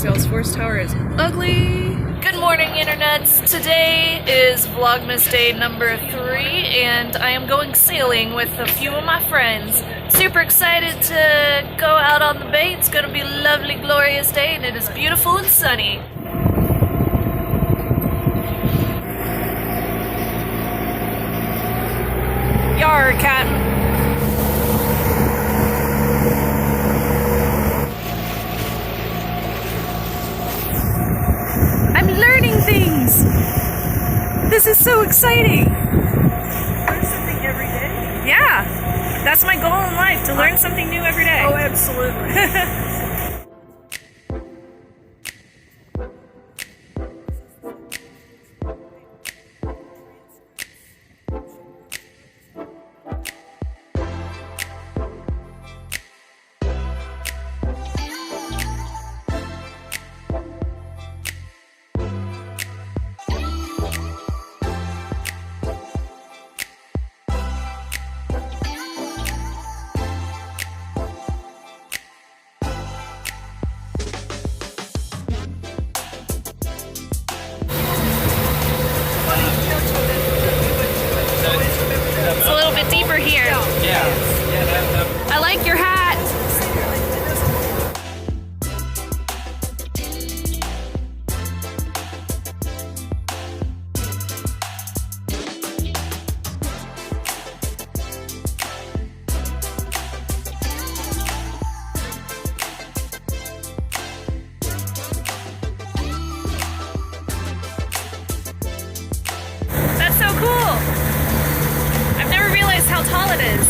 Salesforce Tower is ugly. Good morning, internets. Today is Vlogmas day number 3, and I am going sailing with a few of my friends. Super excited to go out on the bay. It's gonna be a lovely, glorious day, and it is beautiful and sunny. Yar, cat. Learning things! This is so exciting! Learn something every day? Yeah! That's my goal in life, to learn something new every day. Oh, absolutely. It's a little bit deeper here. I like your hat. That's so cool. I've never realized how tall it is.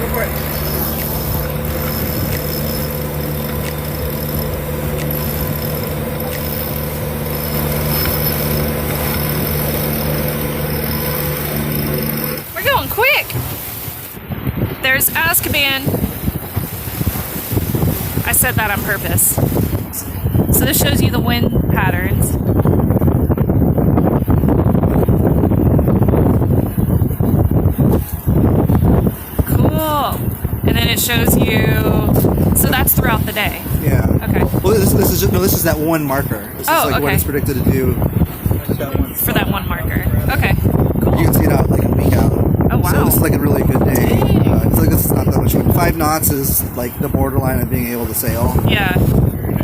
Go for it. We're going quick. There's Azkaban. I said that on purpose. So this shows you the wind patterns. And then it shows you, so that's throughout the day. Yeah. Okay. Well, this is that one marker. This is like okay. what it's predicted to do. For that one marker. Okay. Cool. You can see it out like a week out. Oh wow. So this is like a really good day. Dang. It's like this is not that much wind. 5 knots is like the borderline of being able to sail. Yeah.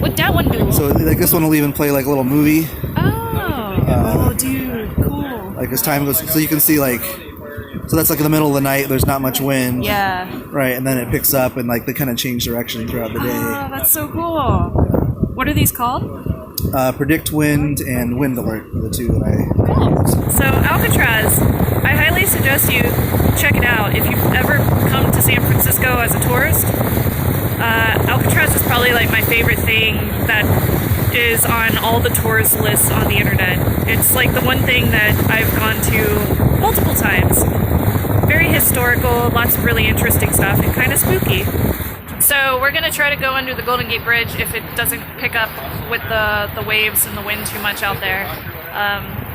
What'd that one do? So like this one will even play like a little movie. Oh dude, cool. Like as time goes, so you can see like, so that's like in the middle of the night. There's not much wind. Yeah. Right, and then it picks up and like they kind of change direction throughout the day. Oh, that's so cool. What are these called? Predict wind and wind alert are the two that I. Cool. So Alcatraz, I highly suggest you check it out if you've ever come to San Francisco as a tourist. Alcatraz is probably like my favorite thing that is on all the tourist lists on the internet. It's like the one thing that I've gone to multiple times. Very historical, lots of really interesting stuff, and kind of spooky. So we're gonna try to go under the Golden Gate Bridge if it doesn't pick up with the waves and the wind too much out there.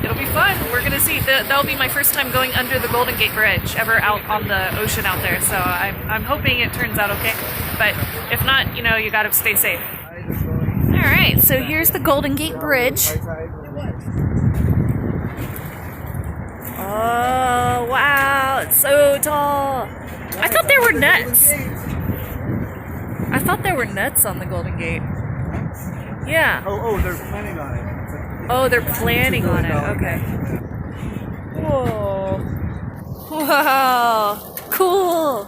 It'll be fun. We're gonna see. That'll be my first time going under the Golden Gate Bridge ever out on the ocean out there. So I'm hoping it turns out okay. But if not, you know, you gotta stay safe. All right. So here's the Golden Gate Bridge. Oh wow! It's so tall. I thought there were nuts. I thought there were nuts on the Golden Gate. Yeah. Oh, they're planning on it. Oh, they're planning on it. Okay. Whoa. Wow. Cool.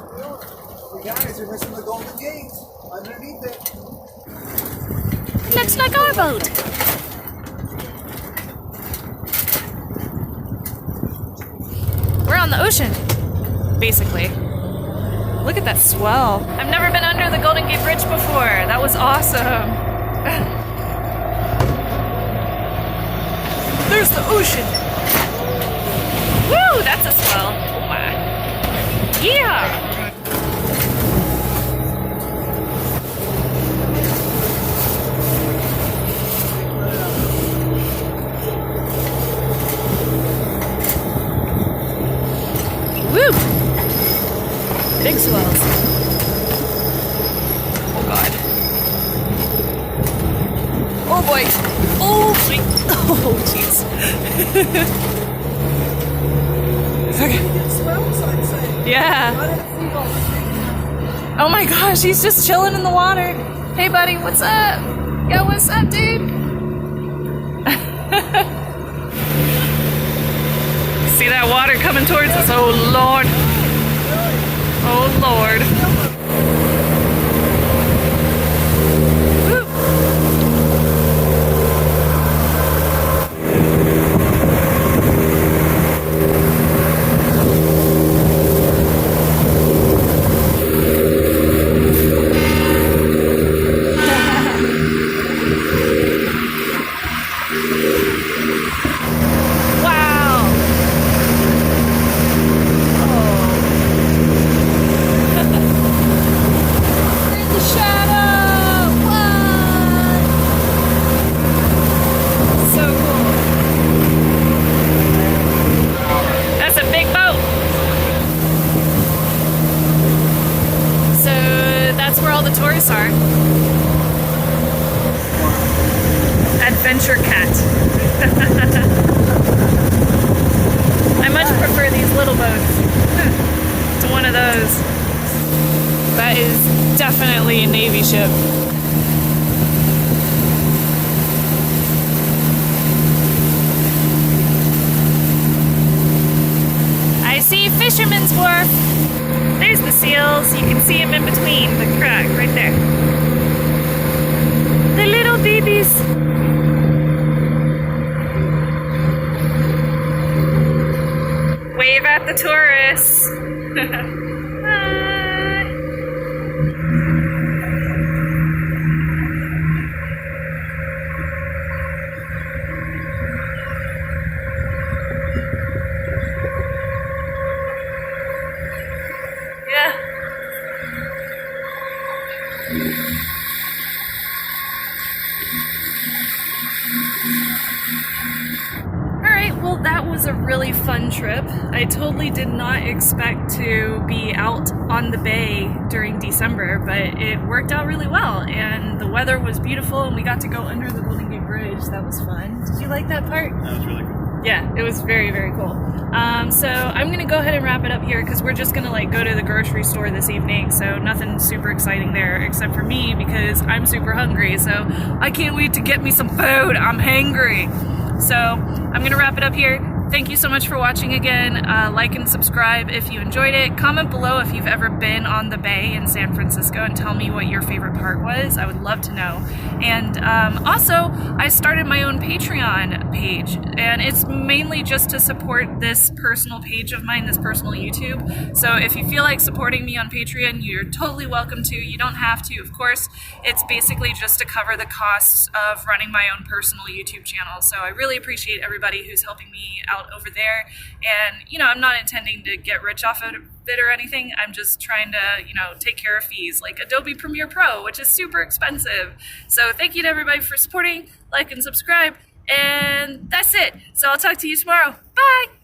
Hey guys, you're missing the Golden Gate. Underneath it. Looks like our boat. We're on the ocean, basically. Look at that swell. I've never been under the Golden Gate Bridge before. That was awesome. There's the ocean. Woo, that's a swell. Oh my. Yeah. Woo! Big swells. Oh god. Oh boy. Oh sweet. Oh jeez. Okay. Yeah. Oh my gosh, he's just chilling in the water. Hey buddy, what's up? Yo, what's up, dude? See that water coming towards us? Oh Lord. Oh Lord. Woo. Wow. tourists are. Adventure cat. I much prefer these little boats to one of those. That is definitely a Navy ship. I see Fisherman's Wharf. There's the seals. You can see them in between the crack right there. The little babies. Wave at the tourists. Hi. Yeah. Alright, well that was a really fun trip. I totally did not expect to be out on the bay during December, but it worked out really well, and the weather was beautiful, and we got to go under the Golden Gate Bridge. That was fun. Did you like that part? That was really cool. Yeah, it was very, very cool. So I'm gonna go ahead and wrap it up here because we're just gonna like go to the grocery store this evening. So nothing super exciting there except for me because I'm super hungry. So I can't wait to get me some food. I'm hangry. So I'm gonna wrap it up here. Thank you so much for watching again. Like and subscribe if you enjoyed it. Comment below if you've ever been on the bay in San Francisco and tell me what your favorite part was. I would love to know. And also, I started my own Patreon page, and it's mainly just to support this personal page of mine, this personal YouTube. So if you feel like supporting me on Patreon, you're totally welcome to. You don't have to, of course. It's basically just to cover the costs of running my own personal YouTube channel. So I really appreciate everybody who's helping me out over there, and you know, I'm not intending to get rich off of it or anything. I'm just trying to, you know, take care of fees like Adobe Premiere Pro, which is super expensive. So thank you to everybody for supporting, like and subscribe, and that's it. So I'll talk to you tomorrow. Bye.